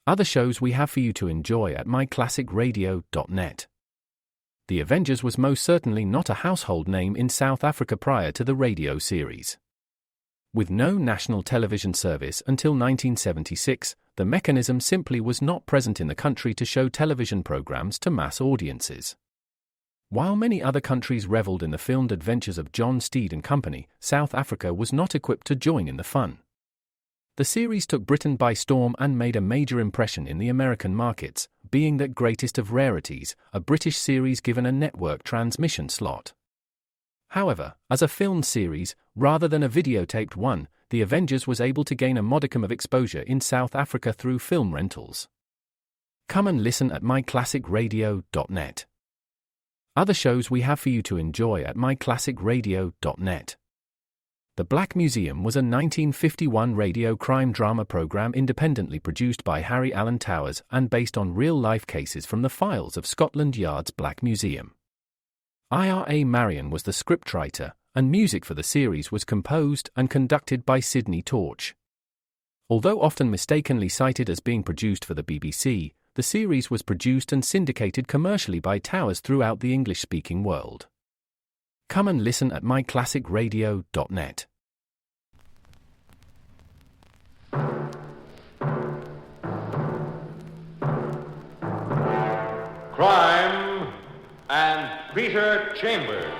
Other shows we have for you to enjoy at myclassicradio.net. The Avengers was most certainly not a household name in South Africa prior to the radio series. With no national television service until 1976, the mechanism simply was not present in the country to show television programs to mass audiences. While many other countries reveled in the filmed adventures of John Steed and Company, South Africa was not equipped to join in the fun. The series took Britain by storm and made a major impression in the American markets, being that greatest of rarities, a British series given a network transmission slot. However, as a filmed series, rather than a videotaped one, The Avengers was able to gain a modicum of exposure in South Africa through film rentals. Come and listen at myclassicradio.net. Other shows we have for you to enjoy at myclassicradio.net. The Black Museum was a 1951 radio crime drama program independently produced by Harry Alan Towers and based on real-life cases from the files of Scotland Yard's Black Museum. Ira Marion was the scriptwriter, and music for the series was composed and conducted by Sidney Torch. Although often mistakenly cited as being produced for the BBC, the series was produced and syndicated commercially by Towers throughout the English-speaking world. Come and listen at myclassicradio.net. Crime and Peter Chambers.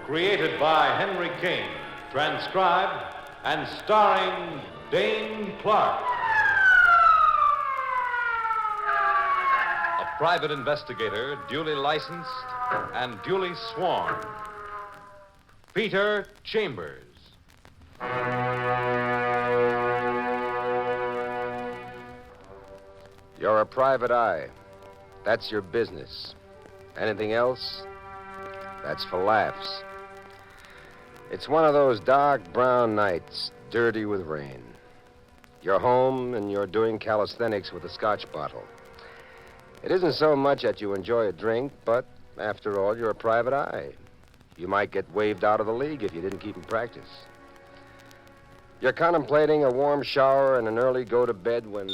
Created by Henry Kane, transcribed and starring Dane Clark. A private investigator, duly licensed and duly sworn. Peter Chambers. You're a private eye. That's your business. Anything else? That's for laughs. It's one of those dark brown nights, dirty with rain. You're home and you're doing calisthenics with a scotch bottle. It isn't so much that you enjoy a drink, but after all, you're a private eye. You might get waved out of the league if you didn't keep in practice. You're contemplating a warm shower and an early go to bed when...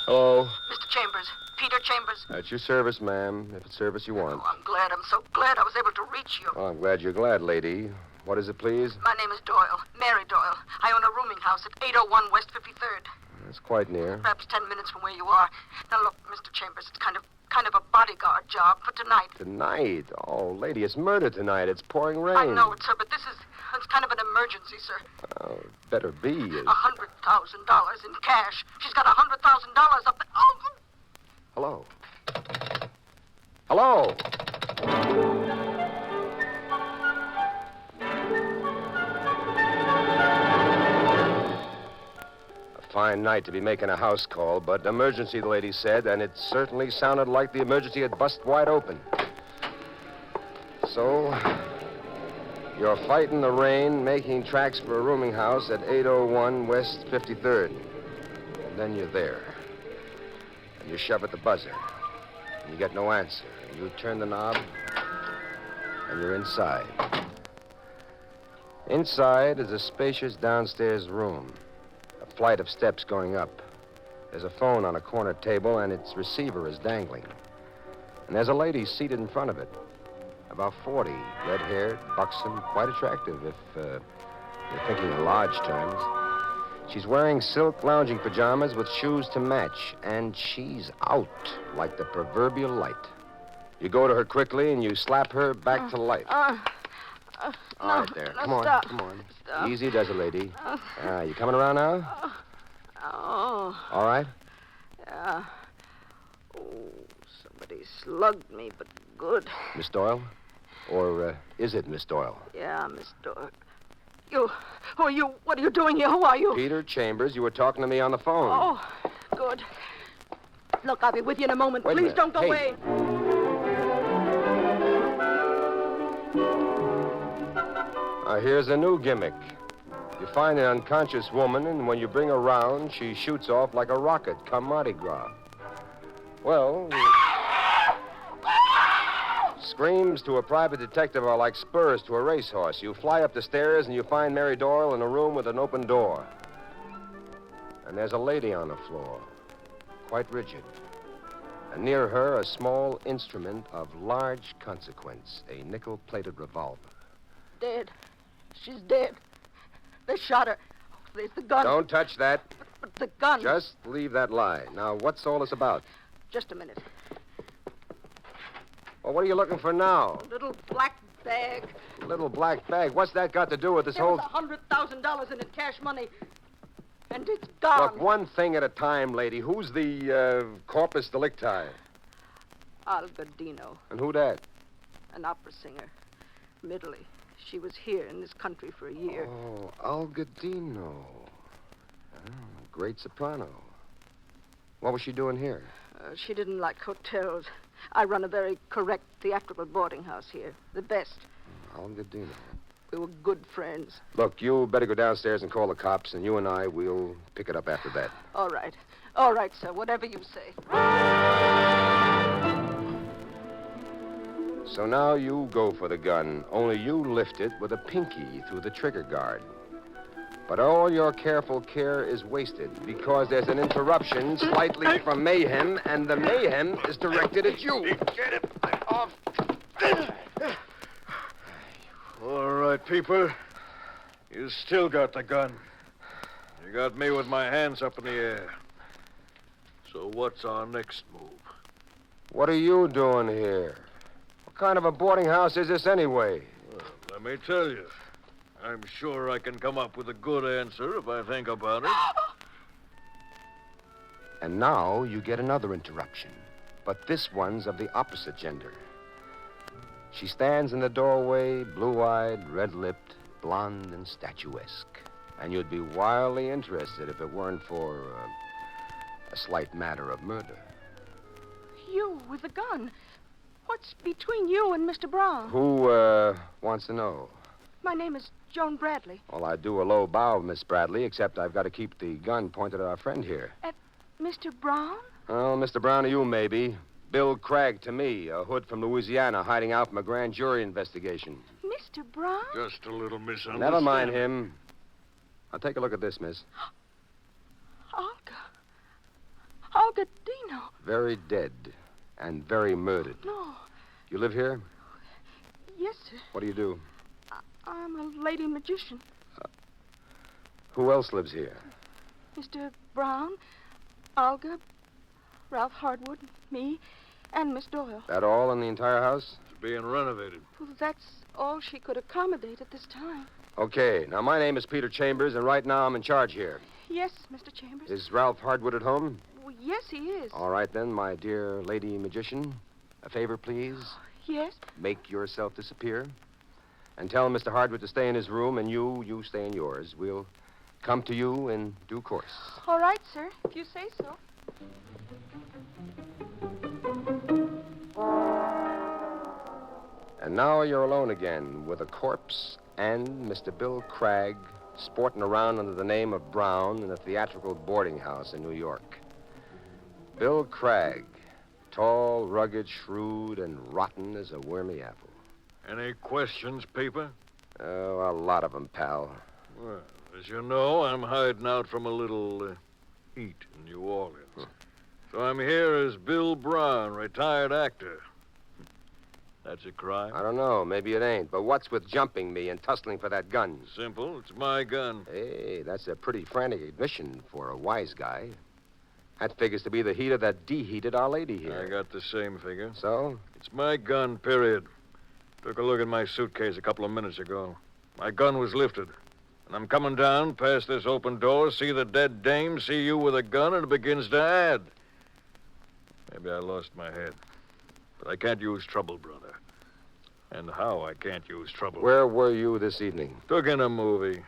Hello? Mr. Chambers. Peter Chambers. At your service, ma'am, if it's service you want. Oh, I'm glad. I'm so glad I was able to reach you. Oh, I'm glad you're glad, lady. What is it, please? My name is Doyle. Mary Doyle. I own a rooming house at 801 West 53rd. That's quite near. Perhaps 10 minutes from where you are. Now, look, Mr. Chambers, it's kind of a bodyguard job for tonight. Tonight? Oh, lady, it's murder tonight. It's pouring rain. I know it, sir, but it's kind of an emergency, sir. Oh, better be. $100,000 in cash. She's got $100,000 up there. Oh! Hello? Hello? A fine night to be making a house call, but emergency, the lady said, and it certainly sounded like the emergency had bust wide open. So, you're fighting the rain, making tracks for a rooming house at 801 West 53rd. And then you're there. And you shove at the buzzer. And you get no answer. And you turn the knob, and you're inside. Inside is a spacious downstairs room. A flight of steps going up. There's a phone on a corner table, and its receiver is dangling. And there's a lady seated in front of it. About 40, red-haired, buxom, quite attractive, if you're thinking in large terms. She's wearing silk lounging pajamas with shoes to match, and she's out like the proverbial light. You go to her quickly, and you slap her back to life. All right, there. Come on, stop. come on. Stop. Easy does it, lady. You coming around now? Oh. All right? Yeah. Oh, somebody slugged me, but good. Miss Doyle? Or is it Miss Doyle? Yeah, Miss Doyle. Who are you? What are you doing here? Who are you? Peter Chambers. You were talking to me on the phone. Oh, good. Look, I'll be with you in a moment. Wait a Please minute. don't go Hey. away. Here's a new gimmick. You find an unconscious woman, and when you bring her round, she shoots off like a rocket come Mardi Gras. Well... Screams to a private detective are like spurs to a racehorse. You fly up the stairs and you find Mary Doyle in a room with an open door. And there's a lady on the floor, quite rigid. And near her, a small instrument of large consequence, a nickel-plated revolver. Dead. She's dead. They shot her. Oh, there's the gun. Don't touch that. But the gun. Just leave that lie. Now, what's all this about? Just a minute. Well, what are you looking for now? A little black bag. Little black bag. What's that got to do with this There whole... was $100,000 in it, cash money. And it's gone. Look, one thing at a time, lady. Who's the corpus delicti? Algadino, And who that? an opera singer. From Italy. She was here in this country for a year. Oh, Algadino. Oh, great soprano. What was she doing here? She didn't like hotels. I run a very correct theatrical boarding house here. The best. Algadino. We were good friends. Look, you better go downstairs and call the cops, and you and I, we'll pick it up after that. All right. All right, sir. Whatever you say. So now you go for the gun, only you lift it with a pinky through the trigger guard. But all your careful care is wasted because there's an interruption slightly from mayhem, and the mayhem is directed at you. Get it off. All right, people. You still got the gun. You got me with my hands up in the air. So what's our next move? What are you doing here? What kind of a boarding house is this anyway? Well, let me tell you. I'm sure I can come up with a good answer if I think about it. And now you get another interruption. But this one's of the opposite gender. She stands in the doorway, blue-eyed, red-lipped, blonde, and statuesque. And you'd be wildly interested if it weren't for a slight matter of murder. You with the gun. What's between you and Mr. Brown? Who, wants to know? My name is Joan Bradley. Well, I do a low bow, Miss Bradley, except I've got to keep the gun pointed at our friend here. At Mr. Brown? Well, Mr. Brown to you, maybe. Bill Cragg to me, a hood from Louisiana hiding out from a grand jury investigation. Mr. Brown? Just a little misunderstanding. Never mind him. Now, take a look at this, miss. Olga Dino. Very dead and very murdered. No. You live here? Yes, sir. What do you do? I'm a lady magician. Who else lives here? Mr. Brown, Olga, Ralph Hardwood, me, and Miss Doyle. That all in the entire house? It's being renovated. Well, that's all she could accommodate at this time. Okay. Now, my name is Peter Chambers, and right now I'm in charge here. Yes, Mr. Chambers. Is Ralph Hardwood at home? Well, yes, he is. All right, then, my dear lady magician. A favor, please. Yes? Make yourself disappear. And tell Mr. Hardwood to stay in his room, and you stay in yours. We'll come to you in due course. All right, sir, if you say so. And now you're alone again with a corpse and Mr. Bill Cragg sporting around under the name of Brown in a theatrical boarding house in New York. Bill Cragg, tall, rugged, shrewd, and rotten as a wormy apple. Any questions, people? Oh, a lot of them, pal. Well, as you know, I'm hiding out from a little heat in New Orleans. So I'm here as Bill Brown, retired actor. That's a crime? I don't know. Maybe it ain't. But what's with jumping me and tussling for that gun? Simple. It's my gun. Hey, that's a pretty frantic admission for a wise guy. That figures to be the heater that deheated Our Lady here. I got the same figure. So? It's my gun, period. Took a look at my suitcase a couple of minutes ago. My gun was lifted. And I'm coming down past this open door, see the dead dame, see you with a gun, and it begins to add. Maybe I lost my head. But I can't use trouble, brother. And how I can't use trouble. Where were you this evening? Took in a movie.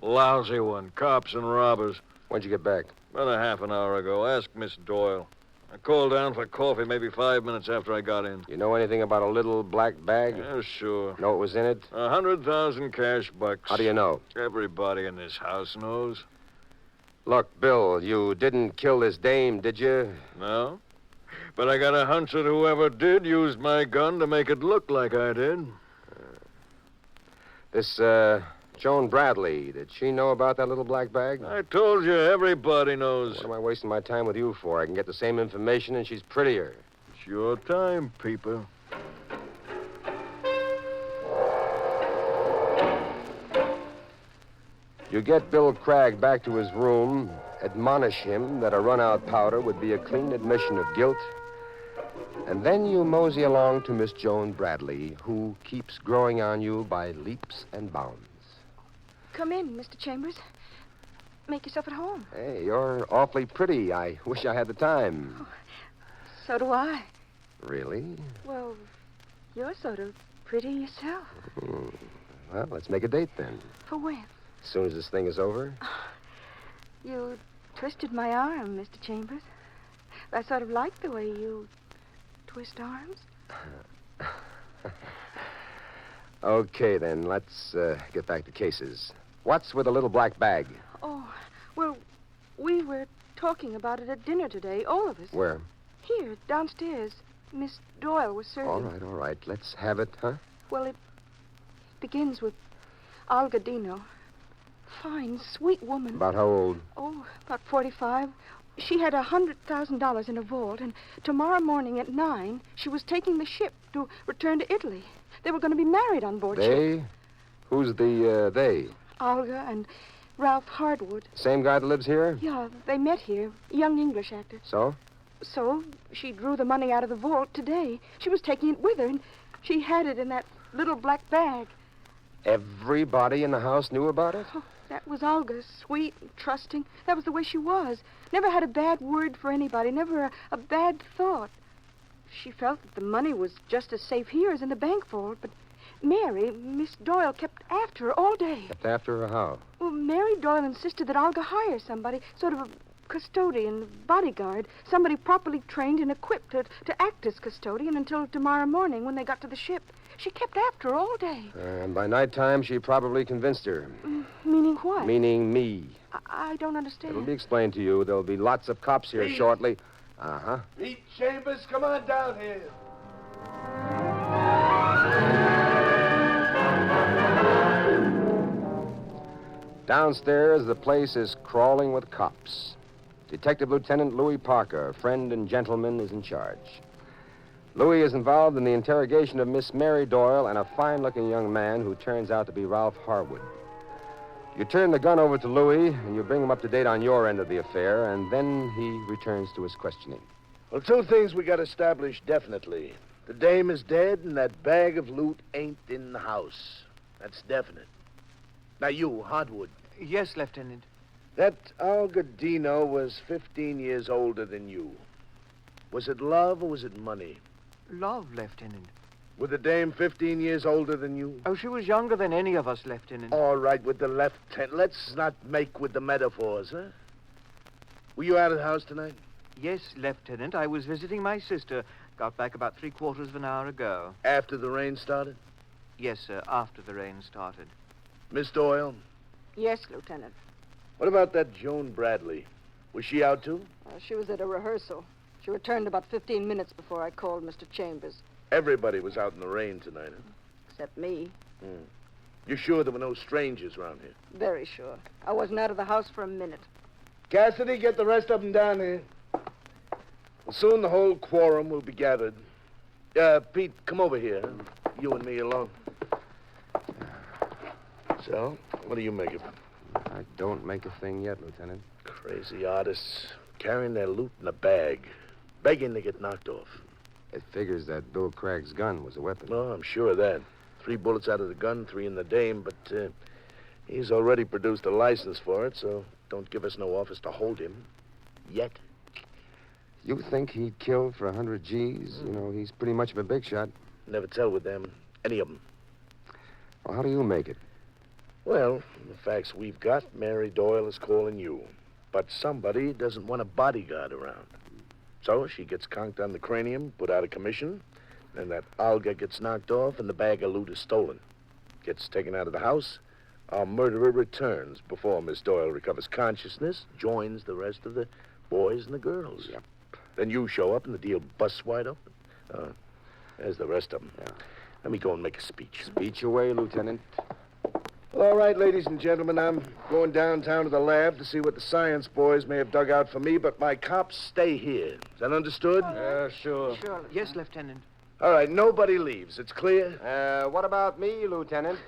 Lousy one. Cops and robbers. When'd you get back? About a half an hour ago. Ask Miss Doyle. I called down for coffee maybe 5 minutes after I got in. You know anything about a little black bag? Yeah, sure. Know what was in it? 100,000 cash bucks. How do you know? Everybody in this house knows. Look, Bill, you didn't kill this dame, did you? No? But I got a hunch that whoever did used my gun to make it look like I did. This, Joan Bradley, did she know about that little black bag? I told you, everybody knows. What am I wasting my time with you for? I can get the same information and she's prettier. It's your time, Peeper. You get Bill Cragg back to his room, admonish him that a run-out powder would be a clean admission of guilt, and then you mosey along to Miss Joan Bradley, who keeps growing on you by leaps and bounds. Come in, Mr. Chambers. Make yourself at home. Hey, you're awfully pretty. I wish I had the time. Oh, so do I. Really? Well, you're sort of pretty yourself. Well, let's make a date then. For when? As soon as this thing is over. You twisted my arm, Mr. Chambers. I sort of like the way you twist arms. Okay, then. Let's get back to cases. What's with the little black bag? Oh, well, we were talking about it at dinner today, all of us. Where? Here, downstairs. Miss Doyle was serving. All right. Let's have it, huh? Well, it begins with Olga Dino. Fine, sweet woman. About how old? Oh, about 45. She had $100,000 in a vault, and tomorrow morning at 9, she was taking the ship to return to Italy. They were going to be married on board ship. They? Who's the, they? Olga and Ralph Hardwood. Same guy that lives here? Yeah, they met here. Young English actor. So? So, she drew the money out of the vault today. She was taking it with her, and she had it in that little black bag. Everybody in the house knew about it? Oh, that was Olga, sweet and trusting. That was the way she was. Never had a bad word for anybody, never a bad thought. She felt that the money was just as safe here as in the bank vault, but Mary, Miss Doyle, kept after her all day. Kept after her how? Well, Mary Doyle insisted that Olga hire somebody, sort of a custodian, bodyguard, somebody properly trained and equipped to act as custodian until tomorrow morning when they got to the ship. She kept after her all day. And by nighttime, she probably convinced her. Meaning what? Meaning me. I don't understand. It'll be explained to you. There'll be lots of cops here shortly. Uh-huh. Pete Chambers, come on down here. Downstairs, the place is crawling with cops. Detective Lieutenant Louis Parker, friend and gentleman, is in charge. Louis is involved in the interrogation of Miss Mary Doyle and a fine-looking young man who turns out to be Ralph Harwood. You turn the gun over to Louis, and you bring him up to date on your end of the affair, and then he returns to his questioning. Well, two things we got established definitely. The dame is dead, and that bag of loot ain't in the house. That's definite. Now, you, Hardwood. Yes, Lieutenant. That Olga Dino was 15 years older than you. Was it love or was it money? Love, Lieutenant. Was the dame 15 years older than you? Oh, she was younger than any of us, Lieutenant. All right, with the lieutenant. Let's not make with the metaphors, huh? Were you out of the house tonight? Yes, Lieutenant. I was visiting my sister. Got back about 3/4 of an hour ago. After the rain started? Yes, sir, after the rain started. Miss Doyle? Yes, Lieutenant. What about that Joan Bradley? Was she out too? She was at a rehearsal. She returned about 15 minutes before I called Mr. Chambers. Everybody was out in the rain tonight, huh? Except me. You sure there were no strangers around here? Very sure. I wasn't out of the house for a minute. Cassidy, get the rest of them down here. Well, soon the whole quorum will be gathered. Pete, come over here. You and me alone. So, what do you make of it? I don't make a thing yet, Lieutenant. Crazy artists carrying their loot in a bag, begging to get knocked off. It figures that Bill Craig's gun was a weapon. Oh, I'm sure of that. 3 bullets out of the gun, 3 in the dame, but he's already produced a license for it, so don't give us no office to hold him. Yet. You think he'd kill for 100 G's? You know, he's pretty much of a big shot. Never tell with them. Any of them. Well, how do you make it? Well, the facts we've got, Mary Doyle is calling you. But somebody doesn't want a bodyguard around. So she gets conked on the cranium, put out of commission, and that Olga gets knocked off and the bag of loot is stolen. Gets taken out of the house. Our murderer returns before Miss Doyle recovers consciousness, joins the rest of the boys and the girls. Yep. Then you show up and the deal busts wide open. There's the rest of them. Yeah. Let me go and make a speech. Speech away, Lieutenant. Well, all right, ladies and gentlemen, I'm going downtown to the lab to see what the science boys may have dug out for me, but my cops stay here. Is that understood? Yeah, sure. Sure. Yes, Lieutenant. All right, nobody leaves. It's clear? What about me, Lieutenant?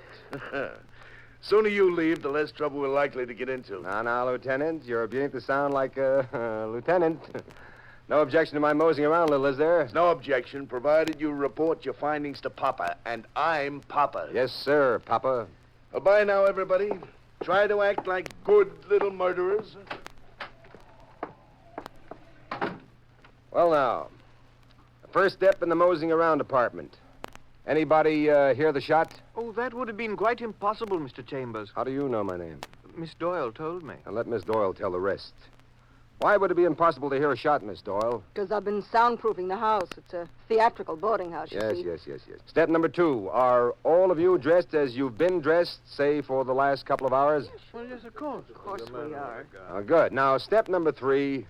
Sooner you leave, the less trouble we're likely to get into. Now, Lieutenant, you're beginning to sound like a lieutenant. No objection to my moseying around a little, is there? No objection, provided you report your findings to Papa, and I'm Papa. Yes, sir, Papa. Well, bye now, everybody. Try to act like good little murderers. Well, now, the first step in the moseying around department. Anybody hear the shot? Oh, that would have been quite impossible, Mr. Chambers. How do you know my name? Miss Doyle told me. And let Miss Doyle tell the rest. Why would it be impossible to hear a shot, Miss Doyle? Because I've been soundproofing the house. It's a theatrical boarding house, you see. Yes. Step number 2. Are all of you dressed as you've been dressed, say, for the last couple of hours? Well, yes, of course. Of course we are. Good. Now, step number 3.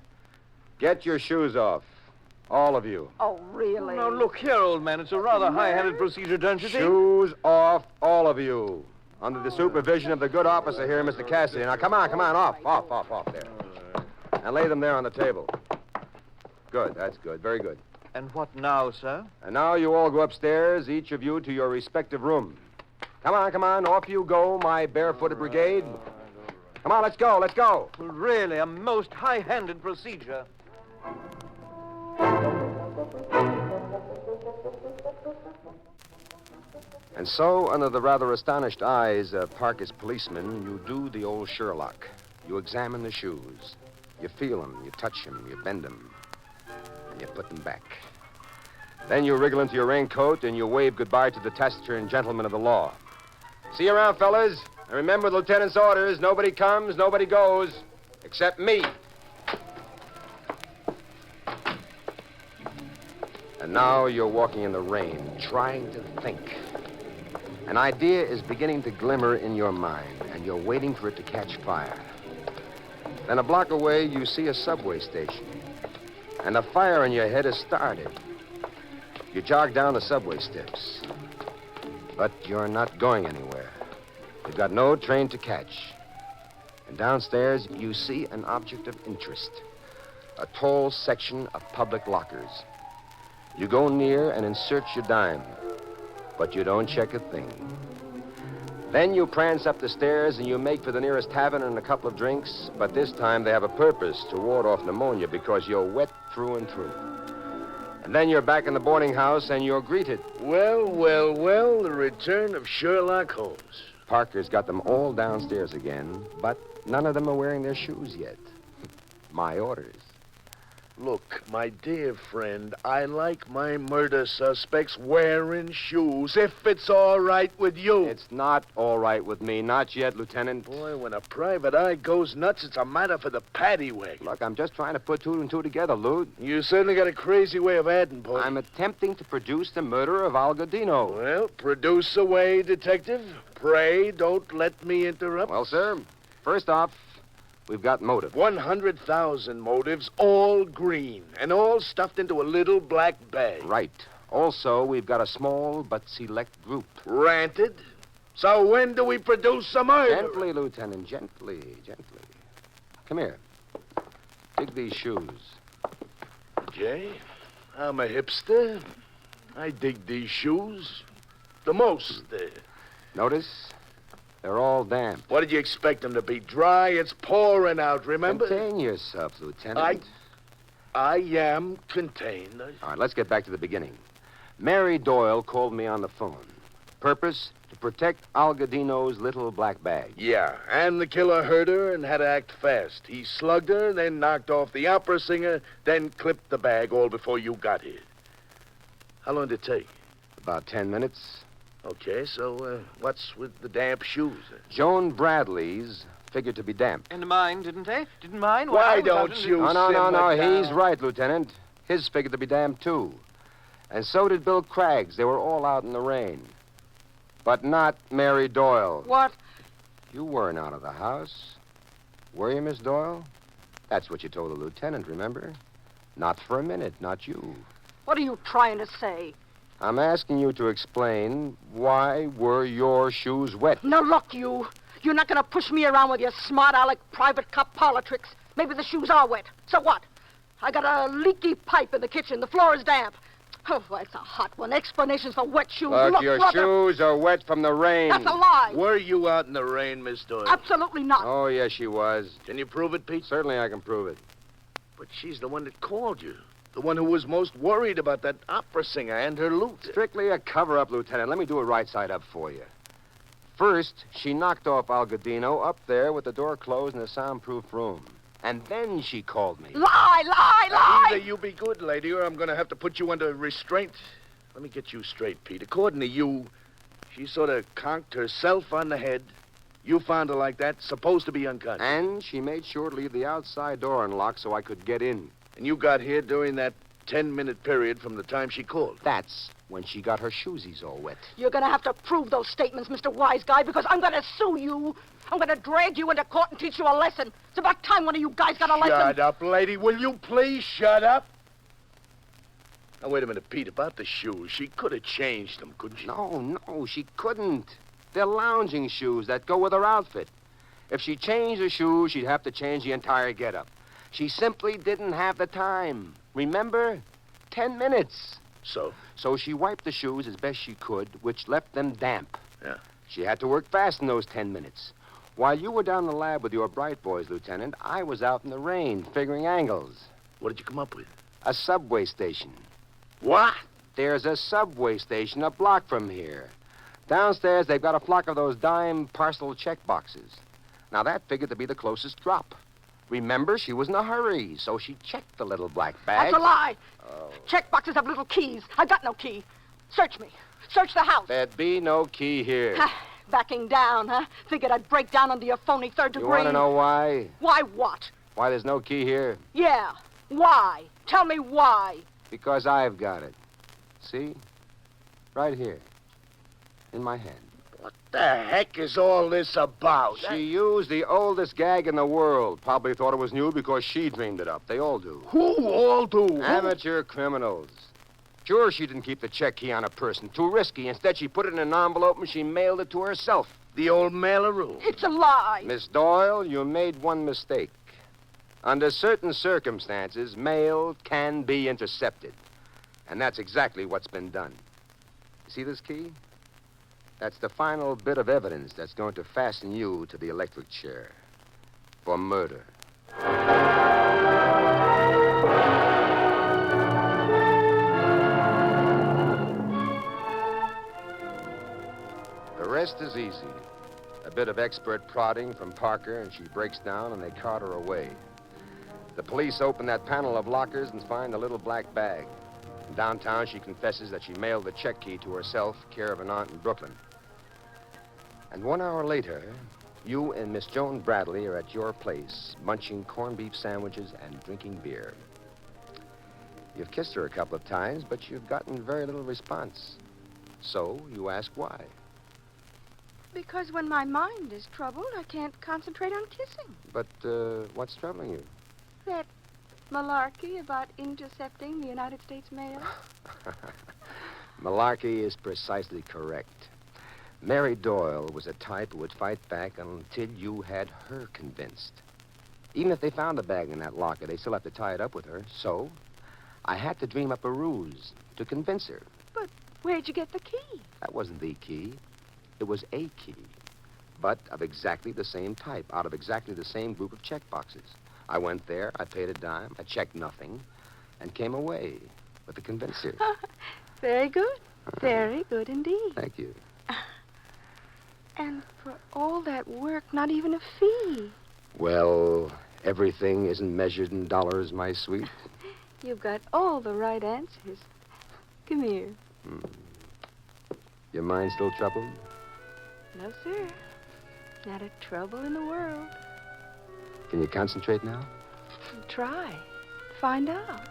Get your shoes off. All of you. Oh, really? Now, look here, old man. It's a rather high-handed procedure, don't you think? Shoes off, all of you. Under the supervision of the good officer here, Mr. Cassidy. Now, come on, off there. And lay them there on the table. Good, that's good, very good. And what now, sir? And now you all go upstairs, each of you to your respective room. Come on, off you go, my barefooted brigade. Come on, let's go. Well, really, a most high-handed procedure. And so, under the rather astonished eyes of Parker's policemen, you do the old Sherlock. You examine the shoes. You feel them, you touch them, you bend them, and you put them back. Then you wriggle into your raincoat and you wave goodbye to the taciturn gentlemen of the law. See you around, fellas. And remember the lieutenant's orders. Nobody comes, nobody goes, except me. And now you're walking in the rain, trying to think. An idea is beginning to glimmer in your mind, and you're waiting for it to catch fire. Then a block away, you see a subway station. And the fire in your head has started. You jog down the subway steps. But you're not going anywhere. You've got no train to catch. And downstairs, you see an object of interest. A tall section of public lockers. You go near and insert your dime. But you don't check a thing. Then you prance up the stairs and you make for the nearest tavern and a couple of drinks, but this time they have a purpose to ward off pneumonia because you're wet through and through. And then you're back in the boarding house and you're greeted. Well, the return of Sherlock Holmes. Parker's got them all downstairs again, but none of them are wearing their shoes yet. My orders. Look, my dear friend, I like my murder suspects wearing shoes, if it's all right with you. It's not all right with me. Not yet, Lieutenant. Boy, when a private eye goes nuts, it's a matter for the paddy wagon. Look, I'm just trying to put 2 and 2 together, Lute. You certainly got a crazy way of adding, boy. I'm attempting to produce the murder of Algodino. Well, produce away, detective. Pray, don't let me interrupt. Well, sir, first off, we've got motive. 100,000 motives, all green, and all stuffed into a little black bag. Right. Also, we've got a small but select group. Granted. So when do we produce a murder? Gently, Lieutenant, gently. Come here. Dig these shoes. Jay, I'm a hipster. I dig these shoes. The most. Notice? They're all damp. What did you expect them to be? Dry? It's pouring out, remember? Contain yourself, Lieutenant. I am contained. All right, let's get back to the beginning. Mary Doyle called me on the phone. Purpose? To protect Algodino's little black bag. Yeah, and the killer heard her and had to act fast. He slugged her, then knocked off the opera singer, then clipped the bag all before you got here. How long did it take? About 10 minutes. Okay, so what's with the damp shoes? Joan Bradley's figured to be damp. And mine, didn't they? Didn't mine? Why don't you No. He's right, Lieutenant. His figured to be damp, too. And so did Bill Cragg's. They were all out in the rain. But not Mary Doyle. What? You weren't out of the house. Were you, Miss Doyle? That's what you told the lieutenant, remember? Not for a minute, not you. What are you trying to say? I'm asking you to explain why were your shoes wet? Now, look, you. You're not going to push me around with your smart aleck private cop politics. Maybe the shoes are wet. So what? I got a leaky pipe in the kitchen. The floor is damp. Oh, that's a hot one. Explanations for wet shoes. Look, your brother. shoes are wet from the rain. That's a lie. Were you out in the rain, Miss Doyle? Absolutely not. Oh, yes, she was. Can you prove it, Pete? Certainly I can prove it. But she's the one that called you. The one who was most worried about that opera singer and her loot. Strictly a cover-up, Lieutenant. Let me do it right side up for you. First, she knocked off Al Gadino up there with the door closed in a soundproof room. And then she called me. Lie! Either you be good, lady, or I'm going to have to put you under restraint. Let me get you straight, Pete. According to you, she sort of conked herself on the head. You found her like that, supposed to be unconscious. And she made sure to leave the outside door unlocked so I could get in. And you got here during that 10-minute period from the time she called. That's when she got her shoesies all wet. You're going to have to prove those statements, Mr. Wise Guy, because I'm going to sue you. I'm going to drag you into court and teach you a lesson. It's about time one of you guys got a lesson. Shut up, lady. Will you please shut up? Now, wait a minute, Pete. About the shoes. She could have changed them, couldn't she? No, she couldn't. They're lounging shoes that go with her outfit. If she changed her shoes, she'd have to change the entire getup. She simply didn't have the time. Remember? 10 minutes. So she wiped the shoes as best she could, which left them damp. Yeah. She had to work fast in those 10 minutes. While you were down in the lab with your bright boys, Lieutenant, I was out in the rain figuring angles. What did you come up with? A subway station. What? There's a subway station a block from here. Downstairs, they've got a flock of those dime parcel check boxes. Now, that figured to be the closest drop. Remember, she was in a hurry, so she checked the little black bag. That's a lie. Oh. Check boxes have little keys. I got no key. Search me. Search the house. There'd be no key here. Backing down, huh? Figured I'd break down under your phony third degree. You want to know why? Why what? Why there's no key here? Yeah. Why? Tell me why. Because I've got it. See? Right here. In my hand. What the heck is all this about? She used the oldest gag in the world. Probably thought it was new because she dreamed it up. They all do. Who all do? Amateur criminals. Sure, she didn't keep the check key on her person. Too risky. Instead, she put it in an envelope and she mailed it to herself. The old maileroo. It's a lie. Miss Doyle, you made one mistake. Under certain circumstances, mail can be intercepted. And that's exactly what's been done. See this key? That's the final bit of evidence that's going to fasten you to the electric chair. For murder. The rest is easy. A bit of expert prodding from Parker, and she breaks down, and they cart her away. The police open that panel of lockers and find the little black bag. Downtown, she confesses that she mailed the check key to herself, care of an aunt in Brooklyn. And 1 hour later, you and Miss Joan Bradley are at your place, munching corned beef sandwiches and drinking beer. You've kissed her a couple of times, but you've gotten very little response. So you ask why. Because when my mind is troubled, I can't concentrate on kissing. But what's troubling you? That malarkey about intercepting the United States mail. Malarkey is precisely correct. Mary Doyle was a type who would fight back until you had her convinced. Even if they found the bag in that locker, they still have to tie it up with her. So, I had to dream up a ruse to convince her. But where'd you get the key? That wasn't the key. It was a key. But of exactly the same type, out of exactly the same group of check boxes. I went there, I paid a dime, I checked nothing, and came away with a convincer. Very good. Very good indeed. Thank you. And for all that work, not even a fee. Well, everything isn't measured in dollars, my sweet. You've got all the right answers. Come here. Your mind still troubled? No, sir. Not a trouble in the world. Can you concentrate now? Try. Find out.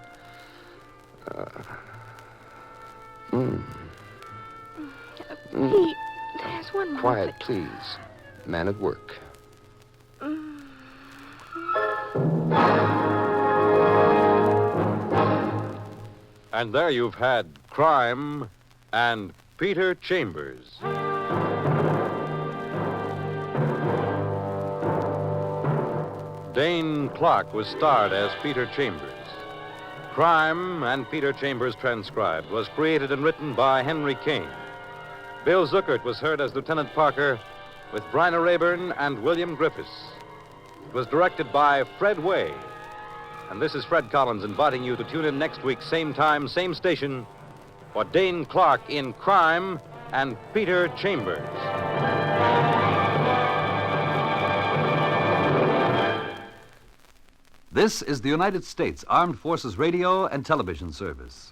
Pete, there's one more Quiet, thing. please. Man at work. And there you've had Crime and Peter Chambers. Dane Clark was starred as Peter Chambers. Crime and Peter Chambers Transcribed was created and written by Henry Kane. Bill Zuckert was heard as Lieutenant Parker with Bryna Rayburn and William Griffiths. It was directed by Fred Way. And this is Fred Collins inviting you to tune in next week, same time, same station, for Dane Clark in Crime and Peter Chambers. This is the United States Armed Forces Radio and Television Service.